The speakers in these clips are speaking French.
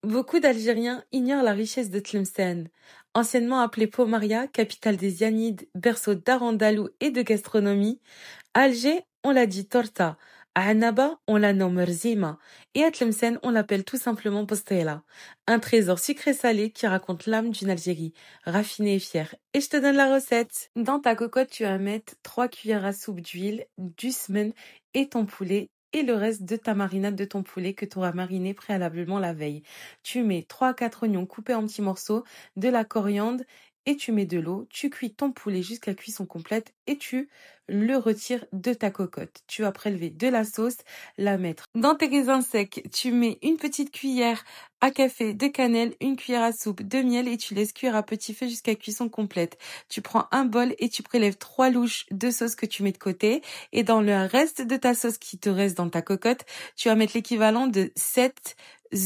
Beaucoup d'Algériens ignorent la richesse de Tlemcen. Anciennement appelée Pomaria, capitale des Zianides, berceau d'art andalou et de gastronomie, à Alger, on l'a dit torta. À Annaba, on la nomme rzima. Et à Tlemcen, on l'appelle tout simplement postela. Un trésor sucré-salé qui raconte l'âme d'une Algérie, raffinée et fière. Et je te donne la recette. Dans ta cocotte, tu vas mettre 3 cuillères à soupe d'huile, du semen et ton poulet et le reste de ta marinade de ton poulet que tu auras mariné préalablement la veille. Tu mets 3 à 4 oignons coupés en petits morceaux, de la coriandre et tu mets de l'eau. Tu cuis ton poulet jusqu'à cuisson complète et tu le retires de ta cocotte. Tu vas prélever de la sauce, la mettre dans tes raisins secs. Tu mets une petite cuillère à café de cannelle, une cuillère à soupe de miel et tu laisses cuire à petit feu jusqu'à cuisson complète. Tu prends un bol et tu prélèves 3 louches de sauce que tu mets de côté et dans le reste de ta sauce qui te reste dans ta cocotte, tu vas mettre l'équivalent de 7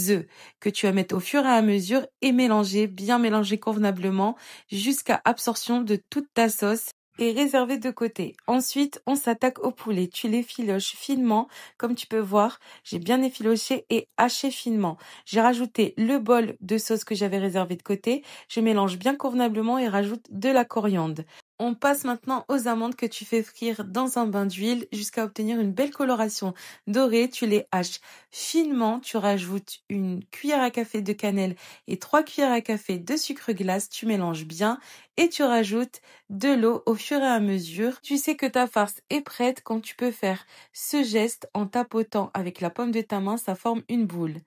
œufs que tu vas mettre au fur et à mesure et mélanger, bien mélanger convenablement jusqu'à absorption de toute ta sauce et réserver de côté. Ensuite, on s'attaque au poulet. Tu l'effiloches finement. Comme tu peux voir, j'ai bien effiloché et haché finement. J'ai rajouté le bol de sauce que j'avais réservé de côté. Je mélange bien convenablement et rajoute de la coriandre. On passe maintenant aux amandes que tu fais frire dans un bain d'huile jusqu'à obtenir une belle coloration dorée. Tu les haches finement. Tu rajoutes une cuillère à café de cannelle et 3 cuillères à café de sucre glace. Tu mélanges bien et tu rajoutes de l'eau au fur et à mesure. Tu sais que ta farce est prête quand tu peux faire ce geste en tapotant avec la paume de ta main. Ça forme une boule.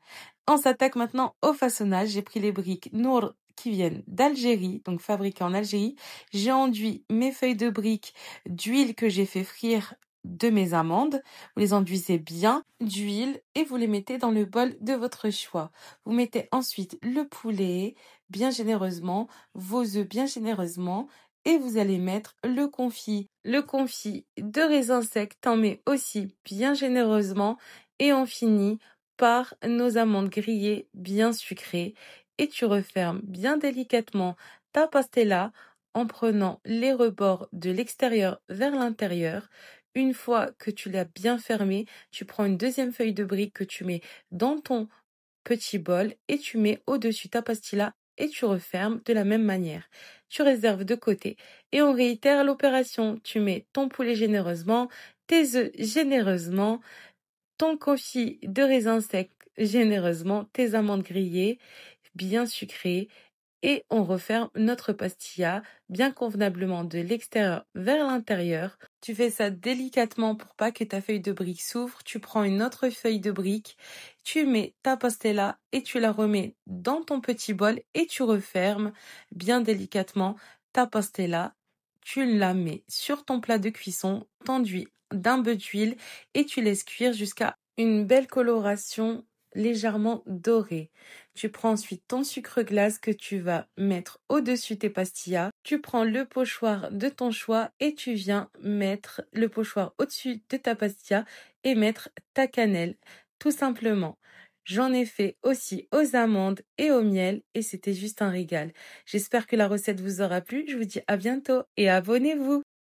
On s'attaque maintenant au façonnage. J'ai pris les briques Nour qui viennent d'Algérie, donc fabriquées en Algérie. J'ai enduit mes feuilles de briques d'huile que j'ai fait frire de mes amandes. Vous les enduisez bien d'huile et vous les mettez dans le bol de votre choix. Vous mettez ensuite le poulet bien généreusement, vos œufs bien généreusement et vous allez mettre le confit. Le confit de raisin sec, t'en mets aussi bien généreusement et on finit par nos amandes grillées bien sucrées et tu refermes bien délicatement ta pastella en prenant les rebords de l'extérieur vers l'intérieur. Une fois que tu l'as bien fermé, tu prends une deuxième feuille de brique que tu mets dans ton petit bol et tu mets au-dessus ta pastilla et tu refermes de la même manière. Tu réserves de côté et on réitère l'opération. Tu mets ton poulet généreusement, tes œufs généreusement, ton confit de raisin sec généreusement, tes amandes grillées bien sucrées et on referme notre pastilla bien convenablement de l'extérieur vers l'intérieur. Tu fais ça délicatement pour pas que ta feuille de brique s'ouvre. Tu prends une autre feuille de brique, tu mets ta pastella et tu la remets dans ton petit bol et tu refermes bien délicatement ta pastella. Tu la mets sur ton plat de cuisson, t'enduis d'un peu d'huile et tu laisses cuire jusqu'à une belle coloration légèrement dorée. Tu prends ensuite ton sucre glace que tu vas mettre au-dessus tes pastillas. Tu prends le pochoir de ton choix et tu viens mettre le pochoir au-dessus de ta pastilla et mettre ta cannelle, tout simplement. J'en ai fait aussi aux amandes et au miel et c'était juste un régal. J'espère que la recette vous aura plu. Je vous dis à bientôt et abonnez-vous.